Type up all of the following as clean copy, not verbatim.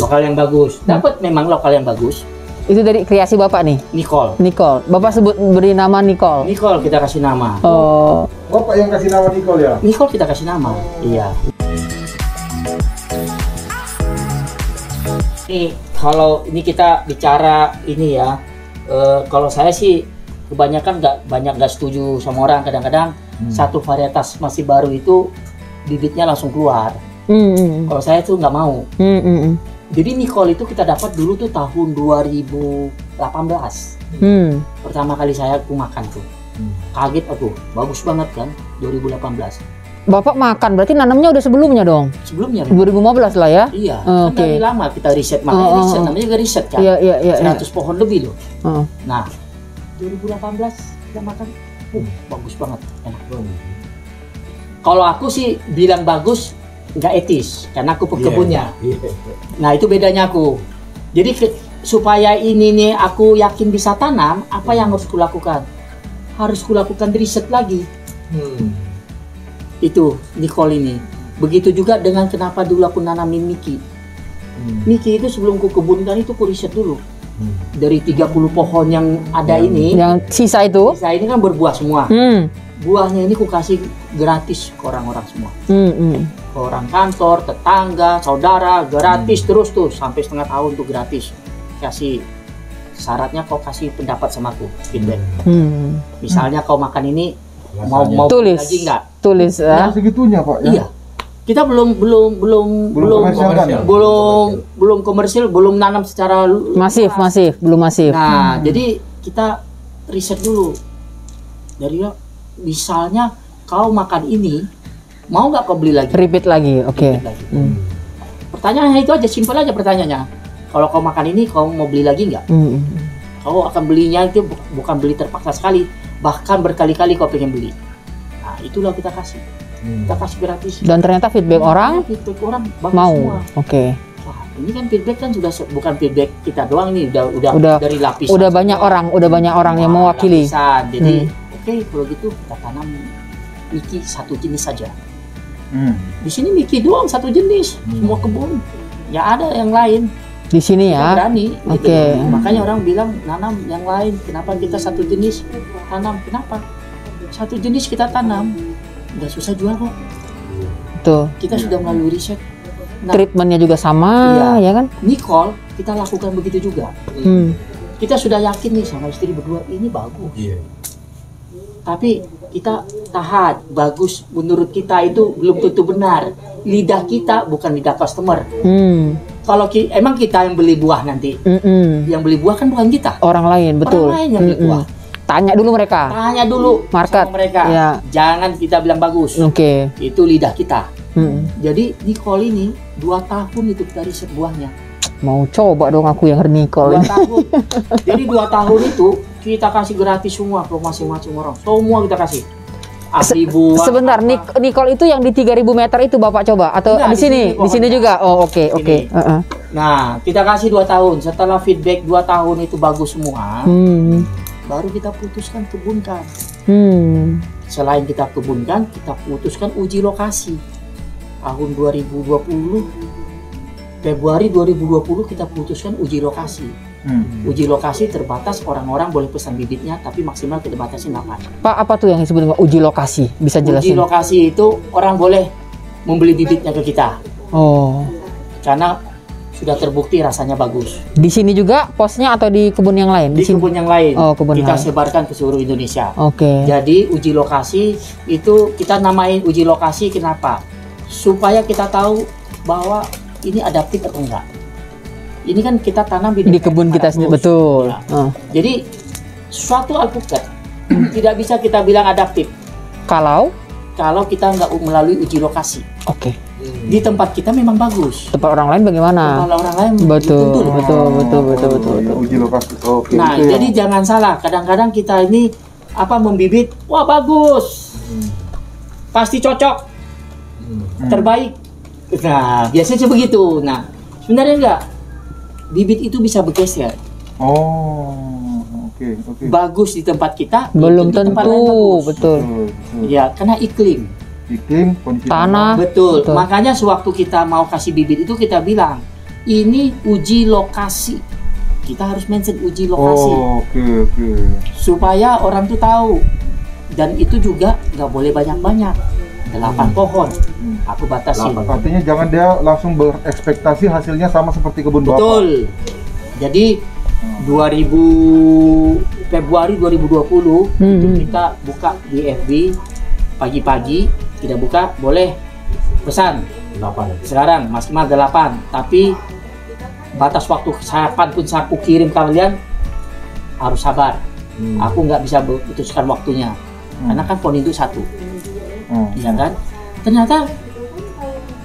Lokal yang bagus. Dapat memang lokal yang bagus. Itu dari kreasi Bapak nih? Nicole. Nicole. Bapak beri nama Nicole? Nicole kita kasih nama. Oh. Bapak yang kasih nama Nicole ya? Nicole kita kasih nama. Iya. Kalau ini kita bicara ini ya, kalau saya sih kebanyakan nggak setuju sama orang. Kadang-kadang satu varietas masih baru itu bibitnya langsung keluar. Kalau saya tuh nggak mau. Jadi Nicole itu kita dapat dulu tuh tahun 2018. Pertama kali aku makan tuh. Kaget aku, bagus banget kan 2018. Bapak makan, berarti nanamnya udah sebelumnya dong? Sebelumnya. 2015 lah ya? Iya, kan dari lama kita riset, makanya riset, namanya juga riset kan? Iya. 100 pohon lebih loh. Nah, 2018 kita makan, bagus banget, enak banget. Kalau aku sih bilang bagus, nggak etis, karena aku pekebunnya. Nah, itu bedanya aku. Jadi supaya ini nih aku yakin bisa tanam, apa yang harus kulakukan? Harus kulakukan riset lagi. Itu Nicole ini. Begitu juga dengan kenapa dulu aku nanamin Mickey. Mickey itu sebelum ku kebunkan itu ku riset dulu. Dari 30 pohon yang ada ini, yang sisa itu? Sisa ini kan berbuah semua. Buahnya ini ku kasih gratis ke orang-orang semua. Ke orang kantor, tetangga, saudara, gratis terus tuh sampai setengah tahun tuh gratis. Kasih syaratnya kau kasih pendapat sama aku, feedback. Misalnya kau makan ini mau tulis lagi enggak? Tulis ya. Segitunya Pak ya? Iya. Kita belum komersil, belum nanam secara masif, belum masif. Nah, jadi kita riset dulu. Dari misalnya kau makan ini, mau nggak kau beli lagi? Repeat lagi, oke. Pertanyaannya itu aja, simpel aja pertanyaannya. Kalau kau makan ini, kau mau beli lagi nggak? Kau akan belinya itu bukan beli terpaksa sekali, bahkan berkali-kali kau pengen beli. Nah, itulah kita kasih. Kita kasih gratis. Dan ternyata feedback orang bagus mau. Semua. Oke. Wah, ini kan feedback kan sudah bukan feedback kita doang nih, udah dari lapisan. Udah banyak orang, yang mewakili. Lapisan. Jadi, oke, kalau gitu kita tanam Mickey satu jenis saja. Di sini Mickey doang satu jenis, semua kebun. Ya ada yang lain. Di sini ya. Berani. Oke. Gitu. Makanya orang bilang nanam yang lain. Kenapa kita satu jenis tanam? Kenapa? Satu jenis kita tanam, nggak susah jual kok. Tuh. Kita sudah melalui riset. Nah, treatmentnya juga sama, ya kan? Nicole, kita lakukan begitu juga. Kita sudah yakin nih sama istri berdua ini bagus. Tapi kita tahan, bagus menurut kita itu belum tentu benar. Lidah kita bukan lidah customer. Kalau emang kita yang beli buah nanti, yang beli buah kan bukan kita. Orang lain, betul. Orang lain yang beli buah. Tanya dulu mereka. Tanya dulu market sama mereka. Ya. Jangan kita bilang bagus. Oke. Itu lidah kita. Jadi Nicole ini 2 tahun itu kita riset buahnya. Mau coba dong aku yang Nicole. 2 tahun. Jadi 2 tahun itu kita kasih gratis semua ke masing-masing orang. Semua kita kasih. Asli buah. Sebentar, Nicole itu yang di 3000 meter itu Bapak coba atau enggak, di sini juga? Oh, oke. Nah, kita kasih 2 tahun. Setelah feedback 2 tahun itu bagus semua. Baru kita putuskan kebunkan. Selain kita kebunkan, kita putuskan uji lokasi. Tahun 2020, Februari 2020 kita putuskan uji lokasi. Uji lokasi terbatas, orang-orang boleh pesan bibitnya, tapi maksimal kita batasi 8. Pak, apa tuh yang disebut uji lokasi? Bisa jelasin? Uji lokasi itu orang boleh membeli bibitnya ke kita. Oh. Karena sudah terbukti rasanya bagus. Di sini juga posnya atau di kebun yang lain? Di kebun yang lain. Oh, kebun kita lain. sebarkan ke seluruh Indonesia. Oke. Jadi uji lokasi itu kita namain uji lokasi kenapa? Supaya kita tahu bahwa ini adaptif atau enggak. Ini kan kita tanam di kebun kita sendiri, betul. Ya. Jadi suatu alpukat tidak bisa kita bilang adaptif kalau kita nggak melalui uji lokasi. Oke. Di tempat kita memang bagus. Tempat orang lain bagaimana? Tempat orang lain betul. Uji lokasi. Oke. Nah, jadi jangan salah. Kadang-kadang kita ini membibit, wah bagus, pasti cocok, terbaik. Nah, biasanya begitu. Nah, sebenarnya enggak. Bibit itu bisa bergeser. Oke. Bagus di tempat kita, belum di tempat lain tentu, bagus. betul. Ya, karena iklim, kondisi tanah. Betul. Makanya sewaktu kita mau kasih bibit itu kita bilang, ini uji lokasi. Kita harus mention uji lokasi. Oh, oke. Supaya orang tuh tahu. Dan itu juga nggak boleh banyak-banyak. 8 pohon. Aku batasi. Artinya jangan dia langsung berekspektasi hasilnya sama seperti kebun Bapak. Betul. Jadi 2000 Februari 2020 itu kita buka di FB pagi-pagi, kita buka boleh pesan 8. Sekarang maksimal 8, tapi batas waktu kapan pun saya kirim kalian harus sabar. Aku nggak bisa memutuskan waktunya karena kan pohon itu 1. Iya kan? Ternyata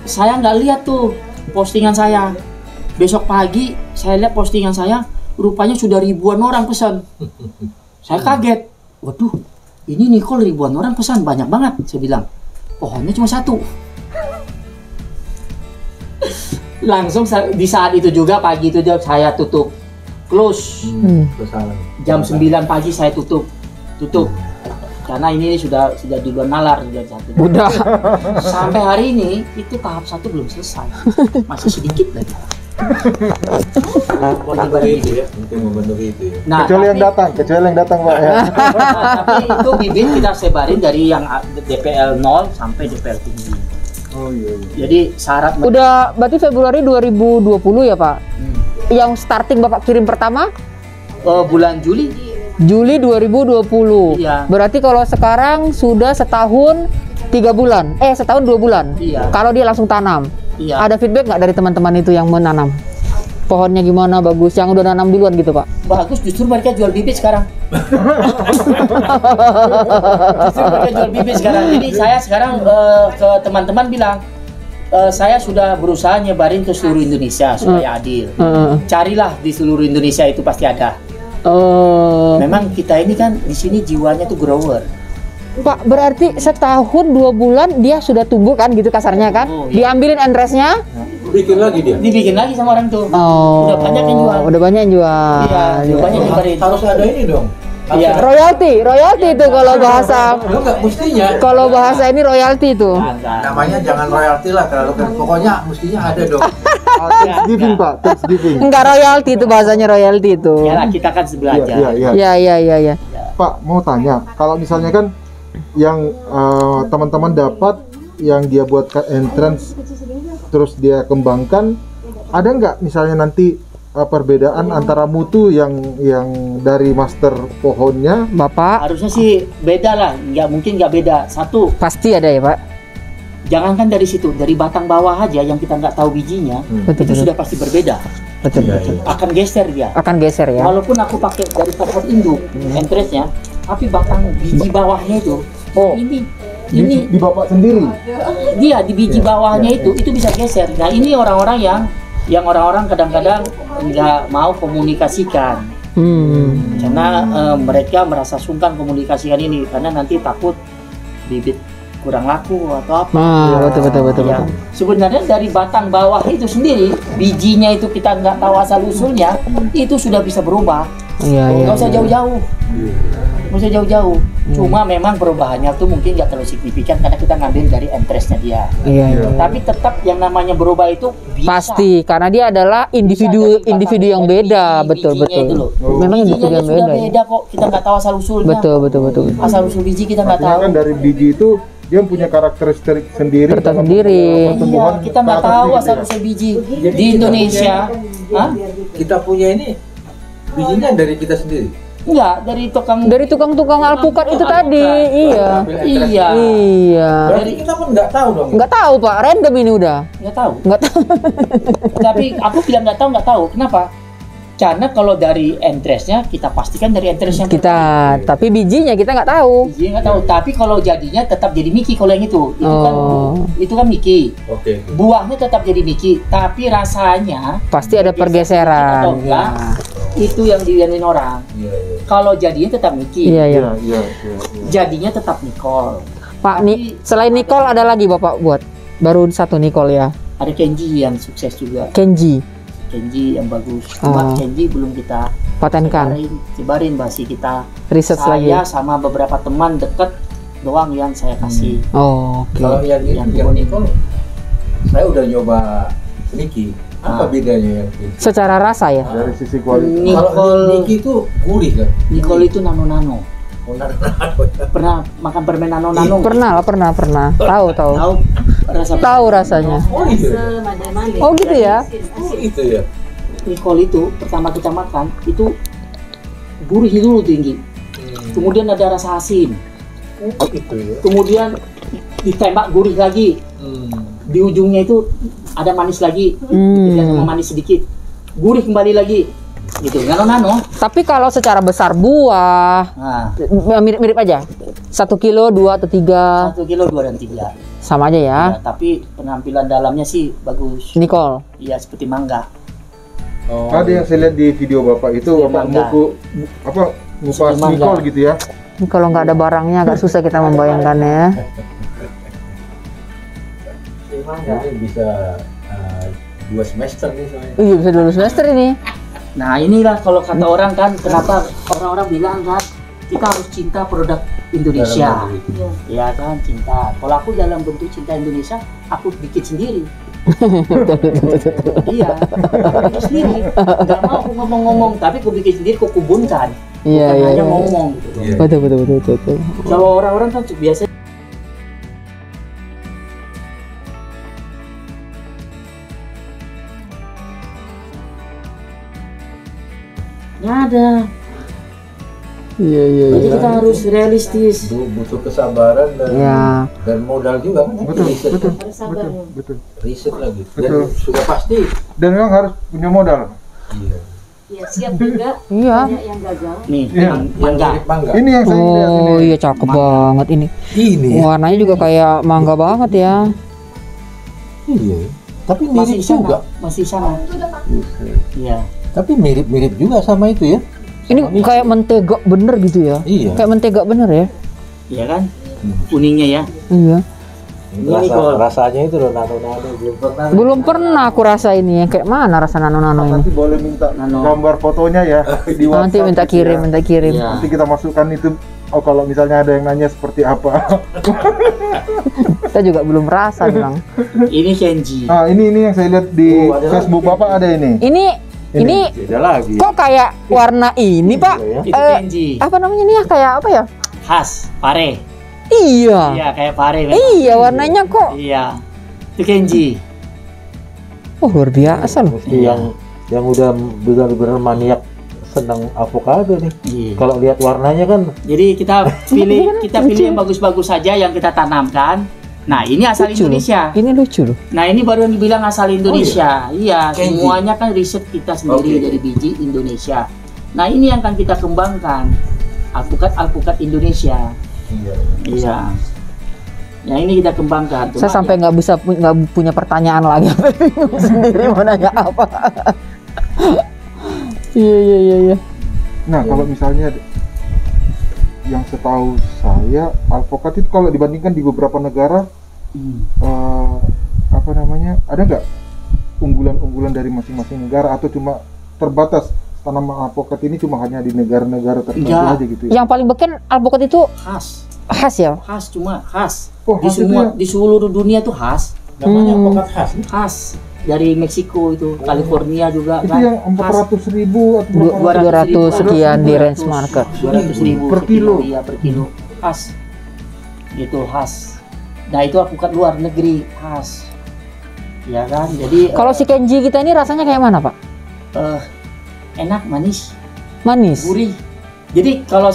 saya nggak lihat tuh postingan saya. Besok pagi saya lihat postingan saya, rupanya sudah ribuan orang pesan. Saya kaget. Waduh, ini Nicole ribuan orang pesan, banyak banget. Saya bilang, pohonnya cuma 1. Langsung di saat itu juga, pagi itu saya tutup, close. Jam 9 pagi saya tutup. Karena ini sudah di luar nalar sudah 1. Udah. Sampai hari ini itu tahap 1 belum selesai, masih sedikit lagi. Nah, kecuali yang datang Pak ya. Tapi itu bibit kita sebarin dari yang DPL 0 sampai DPL tinggi. Oh iya. Jadi syarat Udah berarti Februari 2020 ya Pak? Yang starting Bapak kirim pertama? bulan Juli. Juli 2020. Iya. Berarti kalau sekarang sudah setahun 3 bulan. Setahun 2 bulan. Iya. Kalau dia langsung tanam. Iya. Ada feedback nggak dari teman-teman itu yang menanam? Pohonnya gimana, bagus? Yang udah nanam duluan gitu Pak? Bagus, justru mereka jual bibit sekarang. Jadi saya sekarang ke teman-teman bilang, saya sudah berusaha nyebarin ke seluruh Indonesia supaya adil. Carilah di seluruh Indonesia itu pasti ada. Memang kita ini kan di sini jiwanya tuh grower. Pak, berarti setahun 2 bulan dia sudah tumbuh kan gitu kasarnya kan? Oh, iya. Diambilin entresnya? Dibikin lagi sama orang tuh. Oh, udah banyak yang jual. Udah banyak yang jual. Iya, udah banyak yang nyebarin. Harus ada ini dong. Iya. Royalti itu kalau bahasa. Enggak mestinya. Kalau bahasa ini royalti itu. Namanya jangan royalti lah kalau pokoknya mestinya ada dong. Thanksgiving Pak, Thanksgiving. Enggak royalti itu bahasanya royalti itu. Ya kita kan belajar. Iya. Pak, mau tanya, kalau misalnya kan yang teman-teman dapat yang dia buat entrance terus dia kembangkan, ada nggak misalnya nanti perbedaan antara mutu yang dari master pohonnya? Bapak Harusnya sih beda lah, mungkin nggak beda. Satu, pasti ada ya Pak? jangankan dari situ, dari batang bawah aja yang kita nggak tahu bijinya, itu sudah pasti berbeda. Betul. Akan geser dia. Akan geser ya. Walaupun aku pakai dari pohon induk, entrance-nya, tapi batang biji bawahnya itu, ini Di Bapak sendiri? dia di biji bawahnya itu bisa geser. Nah ini orang-orang yang orang-orang kadang-kadang nggak mau komunikasikan. Karena mereka merasa sungkan komunikasikan ini karena nanti takut bibit kurang laku atau apa. Betul. Ya, sebenarnya dari batang bawah itu sendiri, bijinya itu kita nggak tahu asal usulnya, itu sudah bisa berubah. Nggak usah jauh-jauh. Nggak usah jauh-jauh. Cuma memang perubahannya tuh mungkin nggak terlalu signifikan karena kita ngambil dari entrance-nya dia. Tapi tetap yang namanya berubah itu bisa. Pasti karena dia adalah individu yang beda. Betul. Memang individu yang beda. Beda kok, kita nggak tahu asal usulnya. Betul. Asal usul biji kita nggak Artinya tahu. kan dari biji itu dia punya karakteristik sendiri. Tersendiri. Iya, kita nggak tahu asal usul biji di Indonesia. Hah? Kita punya ini bijinya dari kita sendiri. Enggak, dari tukang alpukat itu tadi. Iya. Berarti kita pun nggak tahu dong. Nggak tahu Pak, random ini udah. Nggak tahu. Nggak tahu. Tapi aku bilang nggak tahu. Kenapa? Karena kalau dari entrance-nya kita pastikan dari entrance-nya tapi bijinya kita nggak tahu. bijinya nggak tahu. Tapi kalau jadinya tetap jadi Miki kalau yang itu kan Miki. Oke. Buahnya tetap jadi Miki, tapi rasanya Pasti ada pergeseran. atau enggak, itu yang dilihatin orang. Kalau jadinya tetap Miki, Iya. jadinya tetap Nicole. Pak, nih selain Nicole ada lagi Bapak buat? Baru satu Nicole ya. Ada Kenji yang sukses juga. Kenji yang bagus. Cuma Kenji belum kita patenkan. Sebarin masih kita Riset lagi. saya sama beberapa teman dekat doang yang saya kasih. Oke. Kalau yang Nicole, saya udah nyoba Niki. Apa bedanya yang ini? Secara rasa ya. Dari sisi kualitas. Kalau Niki itu gurih kan? Nicole itu nano-nano. Oh, nano-nano ya. Pernah makan permen nano-nano? Pernah lah, pernah. Tahu. Tahu rasa Tahu rasanya. Oh iya. Oh gitu ya. Oh itu ya. Nicole itu pertama kita makan itu gurih dulu tinggi. Kemudian ada rasa asin. Oh gitu ya. Kemudian ditembak gurih lagi. Di ujungnya itu ada manis lagi. Tidak sama manis sedikit. Gurih kembali lagi. Gitu, nano-nano. Tapi kalau secara besar buah, Nah, mirip-mirip aja. 1 kilo, 2 atau 3, 1 kilo 2 dan 3. sama aja ya. Ya, tapi penampilan dalamnya sih bagus. Nicole. Iya, seperti mangga. Oh. Ada yang saya lihat di video Bapak itu Iya, Bapak mangga. ngupas Mangga. Nicole gitu ya. Ini kalau nggak ada barangnya agak susah kita membayangkannya ya. Ini bisa 2 semester nih soalnya. Iya bisa 2 semester ini. Nah, inilah kalau kata orang kan, kenapa orang-orang bilang kan, kita harus cinta produk Indonesia. Dalam negeri itu. Ya kan, cinta. Kalau aku dalam bentuk cinta Indonesia, aku bikin sendiri. Iya, aku bikin sendiri. Nggak mau aku ngomong-ngomong, tapi aku bikin sendiri, aku kubunkan. Iya, Bukan iya, hanya iya. ngomong gitu. Iya. Betul. Kalau orang-orang kan biasa nggak ada. Iya. Jadi kita harus realistis. Butuh kesabaran dan Iya. dan modal juga kan. Riset. Betul. Riset lagi. Dan Betul. sudah pasti. Dan memang harus punya modal. Iya. Ya, siap juga. Iya. Banyak yang gagal. Nih, Iya. mangga. Mirip mangga. Ini yang saya lihat Oh ini. iya cakep banget ini. Ini ya. Warnanya juga kayak mangga banget ya. Iya. Tapi Masih mirip sama, juga. masih sama. Iya. Tapi mirip-mirip juga sama itu ya. Ini kayak mentega bener gitu ya. Iya. Kayak mentega bener ya. Iya kan? Kuningnya ya. Iya. Rasanya itu loh nano-nano belum pernah. Belum pernah aku rasa ini yang kayak mana rasa nano-nano ini. Nanti boleh minta Nano. gambar fotonya ya di WhatsApp. Nanti minta gitu ya. kirim. Iya. Nanti kita masukkan itu. Oh kalau misalnya ada yang nanya seperti apa. Kita juga belum rasa bilang. Ini Kenji. Nah ini yang saya lihat di Oh, ada Facebook lagi. Bapak ada ini. Ini Beda lagi. kok kayak warna ini Pak? ya. Itu Kenji. Apa namanya nih ya kayak apa ya? Khas, pare. Iya. Iya, kayak pare memang. Iya warnanya kok. Iya. Itu Kenji. Oh luar biasa loh. Mesti yang udah benar-benar maniak senang avocado nih. Iya. Kalau lihat warnanya kan Jadi kita pilih yang bagus-bagus saja yang kita tanamkan. Nah, ini asal Lucu loh. Indonesia. Ini lucu loh. Nah, ini baru yang dibilang asal Indonesia. Iya, Kenji. semuanya kan riset kita sendiri Oke. dari biji Indonesia. Nah, ini yang akan kita kembangkan. Alpukat Indonesia. Iya. Nah, ini kita kembangkan. Saya sampai nggak punya pertanyaan lagi. Bingung sendiri mau nanya apa. Iya. Nah kalau misalnya yang setahu saya alpukat itu kalau dibandingkan di beberapa negara apa namanya ada nggak unggulan-unggulan dari masing-masing negara atau cuma terbatas tanaman alpukat ini cuma hanya di negara-negara tertentu Enggak. aja gitu ya? Yang paling beken alpukat itu khas. khas ya. Khas cuma khas. Oh, Di khas itu semua ya? di seluruh dunia tuh khas. namanya alpukat khas. Khas dari Meksiko itu, California juga Itu kan. yang 400.000 atau berapa? 200 sekian di range market. 200.000 Per kilo. Iya, per kilo. Khas. Gitu khas. Nah, itu alpukat luar negeri khas. Ya kan? Jadi Kalau si Kenji kita ini rasanya kayak mana Pak? enak, manis, Manis. gurih. Jadi kalau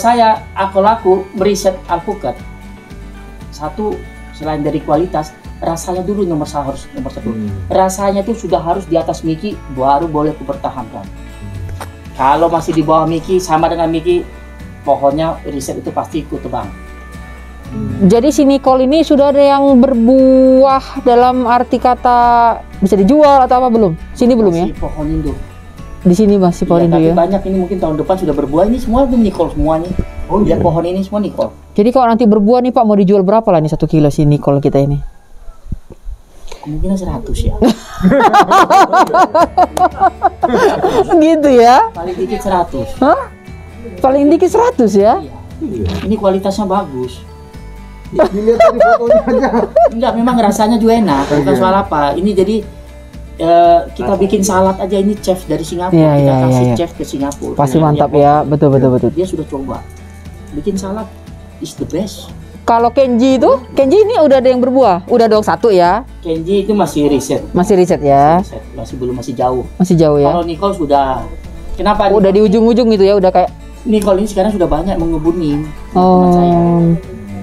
aku laku meriset alpukat, satu selain dari kualitas, rasanya dulu nomor satu. Rasanya tuh sudah harus di atas Miki, baru boleh kupertahankan. Kalau masih di bawah Miki, sama dengan Miki, pohonnya riset itu pasti ku tebang. Jadi si Nicole ini sudah ada yang berbuah dalam arti kata bisa dijual atau apa belum? Sini belum ya? Masih pohon induk. Di sini masih pohon Iya, Indo tapi ya. banyak ini mungkin tahun depan sudah berbuah. Ini semua tuh Nicole semuanya. Oh, Lihat iya. pohon ini semua Nicole. Jadi kalau nanti berbuah nih Pak mau dijual berapa lah nih 1 kilo si Nicole kita ini? Kemungkinan 100 ya. Gitu ya? Paling dikit 100. Hah? Paling dikit 100 ya? Iya. Ini kualitasnya bagus. Dilihat dari fotonya aja. Enggak, memang rasanya juga enak. Bukan soal apa. Ini jadi kita bikin salad aja, ini chef dari Singapura, Iya, kita iya, kasih iya. chef ke Singapura. Pasti Yang mantap dia- ya, betul. Dia sudah coba bikin salad is the best. Kalau Kenji itu, Kenji ini udah ada yang berbuah, udah dong satu ya, Kenji itu masih riset, masih riset ya, masih jauh. masih jauh ya. Kalau Nicole sudah, kenapa? Udah di ujung-ujung gitu ya, udah kayak. Nicole ini sekarang sudah banyak mengebunin teman saya.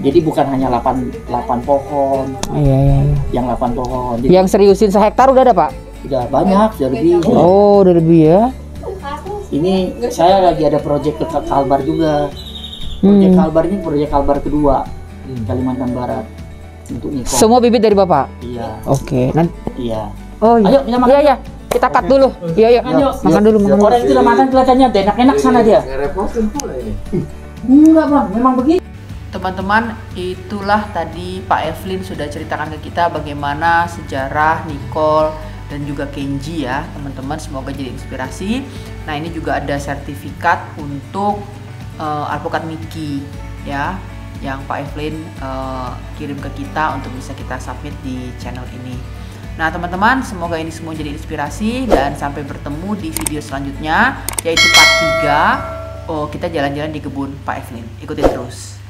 Jadi bukan hanya 8 pohon, Iya. yang 8 pohon. Jadi Yang seriusin sehektar udah ada Pak? udah banyak, sudah lebih. Oh, udah lebih ya. Ini saya lagi ada proyek ke Kalbar juga. Proyek Kalbar ini proyek Kalbar kedua Kalimantan Barat untuk Nicole. Semua bibit dari Bapak? Iya, Oke. Nanti. iya. Oh iya. Ayo, kita makan. Iya. Kita cut dulu. Iya. Ayo. Makan dulu. Orang itu udah makan kelihatannya enak-enak sana dia. Ngerepotin pula ini. Enggak bang, memang begitu. Teman-teman, itulah tadi Pak Evelyn sudah ceritakan ke kita bagaimana sejarah Nicole dan juga Kenji ya, teman-teman. Semoga jadi inspirasi. Nah, ini juga ada sertifikat untuk alpukat Miki ya, yang Pak Evelyn kirim ke kita untuk bisa kita submit di channel ini. Nah teman-teman, semoga ini semua jadi inspirasi dan sampai bertemu di video selanjutnya, yaitu part 3. Kita jalan-jalan di kebun Pak Evelyn. Ikutin terus.